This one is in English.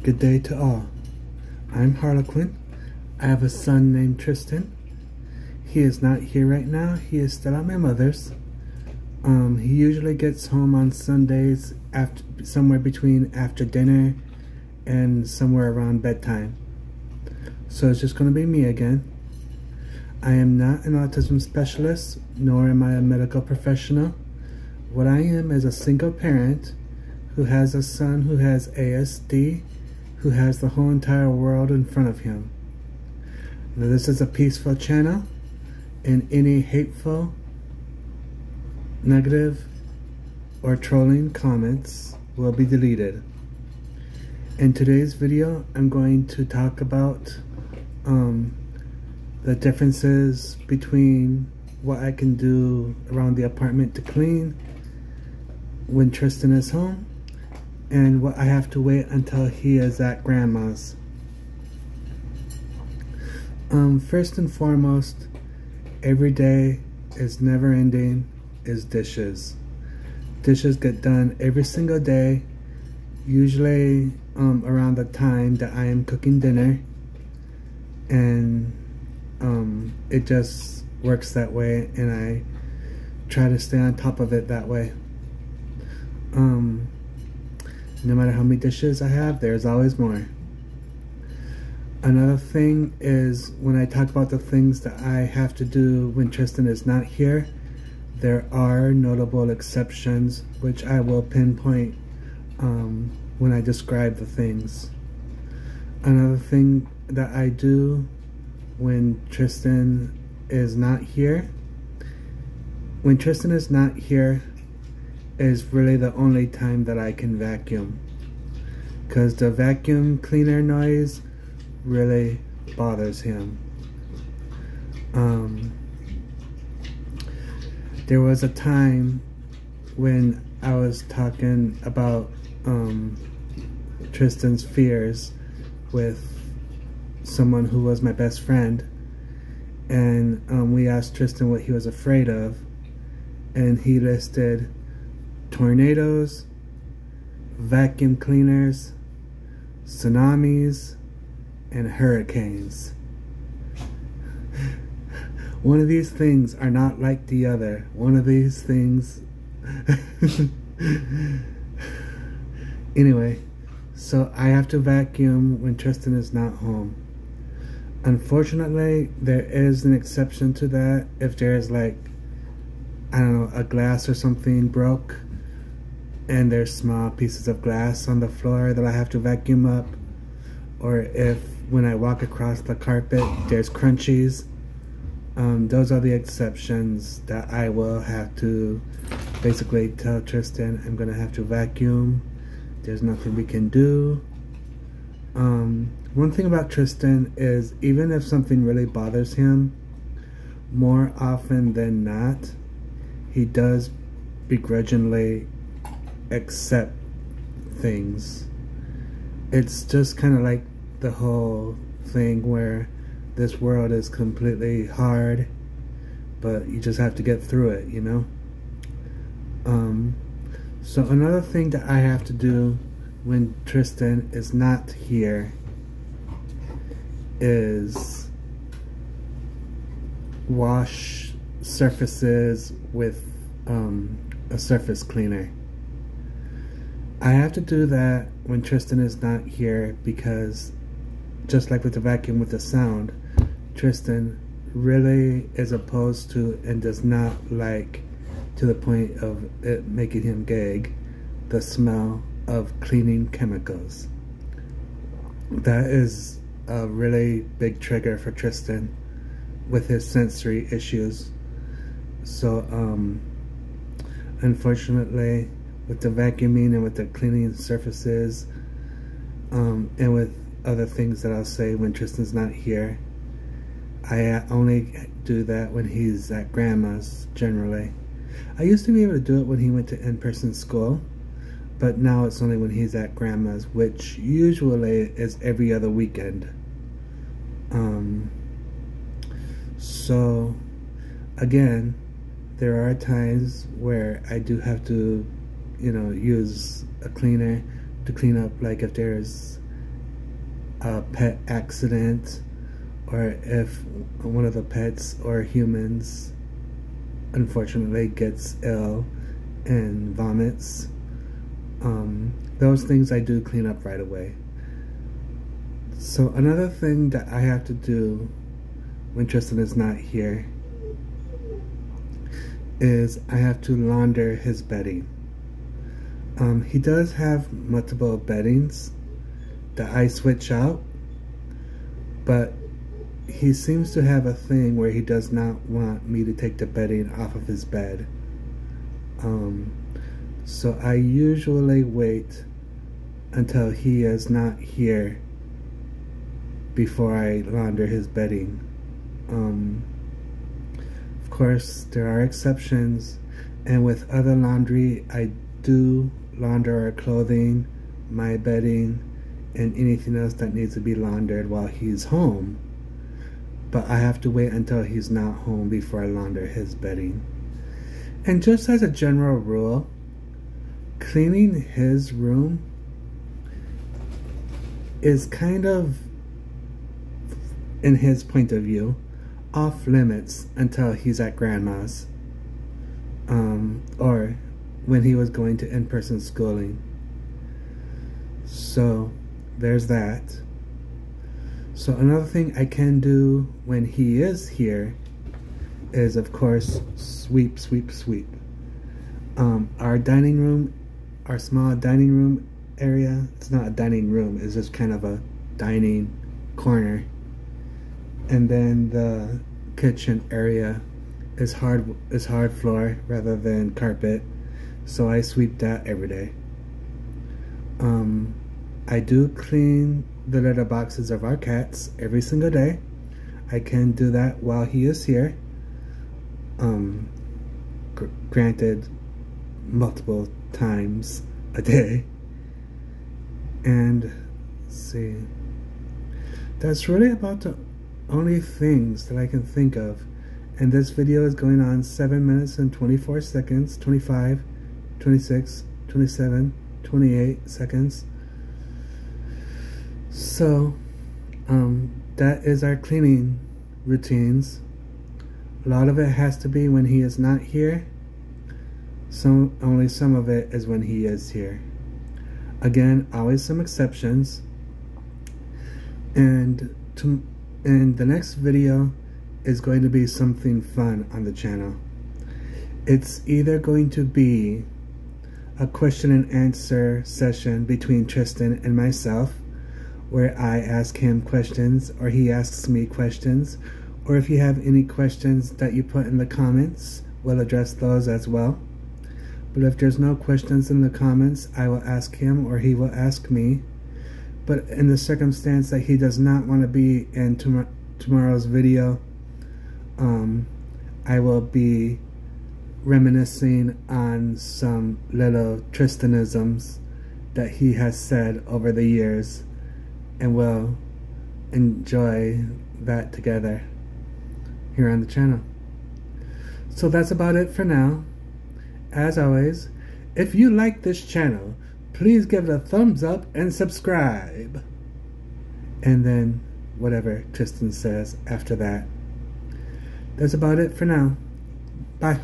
Good day to all. I'm Harlequin. I have a son named Tristan. He is not here right now. He is still at my mother's. He usually gets home on Sundays after somewhere between after dinner and somewhere around bedtime. So it's just going to be me again. I am not an autism specialist, nor am I a medical professional. What I am is a single parent who has a son who has ASD, who has the whole entire world in front of him. Now, this is a peaceful channel, and any hateful, negative, or trolling comments will be deleted. In today's video, I'm going to talk about the differences between what I can do around the apartment to clean when Tristan is home, and what I have to wait until he is at grandma's. First and foremost, every day is never ending, is dishes. Dishes get done every single day, usually around the time that I am cooking dinner, and it just works that way, and I try to stay on top of it that way. No matter how many dishes I have, there's always more. Another thing is, when I talk about the things that I have to do when Tristan is not here, there are notable exceptions, which I will pinpoint when I describe the things. Another thing that I do when Tristan is not here, is really the only time that I can vacuum, because the vacuum cleaner noise really bothers him. There was a time when I was talking about Tristan's fears with someone who was my best friend, and we asked Tristan what he was afraid of, and he listed tornadoes, vacuum cleaners, tsunamis, and hurricanes. One of these things are not like the other. One of these things anyway, so I have to vacuum when Tristan is not home. Unfortunately, there is an exception to that. If there is, like, I don't know, a glass or something broke, and there's small pieces of glass on the floor that I have to vacuum up, or if when I walk across the carpet there's crunchies, those are the exceptions that I will have to basically tell Tristan I'm gonna have to vacuum. There's nothing we can do. One thing about Tristan is, even if something really bothers him, more often than not, he does begrudgingly accept things. It's just kind of like the whole thing where this world is completely hard, but you just have to get through it, you know? So another thing that I have to do when Tristan is not here is wash surfaces with a surface cleaner. I have to do that when Tristan is not here because, just like with the vacuum with the sound, Tristan really is opposed to and does not like, to the point of it making him gag, the smell of cleaning chemicals. That is a really big trigger for Tristan with his sensory issues. So unfortunately, with the vacuuming and with the cleaning surfaces, and with other things that I'll say when Tristan's not here, I only do that when he's at grandma's, generally. I used to be able to do it when he went to in-person school, but now it's only when he's at grandma's, which usually is every other weekend. So again, there are times where I do have to, you know, use a cleaner to clean up, like if there's a pet accident, or if one of the pets or humans unfortunately gets ill and vomits. Those things I do clean up right away. So another thing that I have to do when Tristan is not here is I have to launder his bedding. He does have multiple beddings that I switch out, but he seems to have a thing where he does not want me to take the bedding off of his bed. So I usually wait until he is not here before I launder his bedding. Of course, there are exceptions, and with other laundry, I do launder our clothing, my bedding, and anything else that needs to be laundered while he's home. But I have to wait until he's not home before I launder his bedding. And just as a general rule, cleaning his room is kind of, in his point of view, off limits until he's at grandma's, or when he was going to in-person schooling. So there's that. So another thing I can do when he is here is, of course, sweep. Our dining room, our small dining room area, it's not a dining room, it's just kind of a dining corner. And then the kitchen area is hard floor rather than carpet, so I sweep that every day. I do clean the litter boxes of our cats every single day. I can do that while he is here. Granted, multiple times a day. And let's see, that's really about the only things that I can think of. And this video is going on 7 minutes and 24 seconds, 25, 26, 27, 28 seconds. So that is our cleaning routines. A lot of it has to be when he is not here. Only some of it is when he is here. Again, always some exceptions. And the next video is going to be something fun on the channel. It's either going to be a question and answer session between Tristan and myself, where I ask him questions or he asks me questions, or if you have any questions that you put in the comments, we'll address those as well. But if there's no questions in the comments, I will ask him or he will ask me. But in the circumstance that he does not want to be in tomorrow's video, I will be reminiscing on some little Tristanisms that he has said over the years, and we'll enjoy that together here on the channel. So that's about it for now. As always, if you like this channel, please give it a thumbs up and subscribe. And then whatever Tristan says after that. That's about it for now. Bye.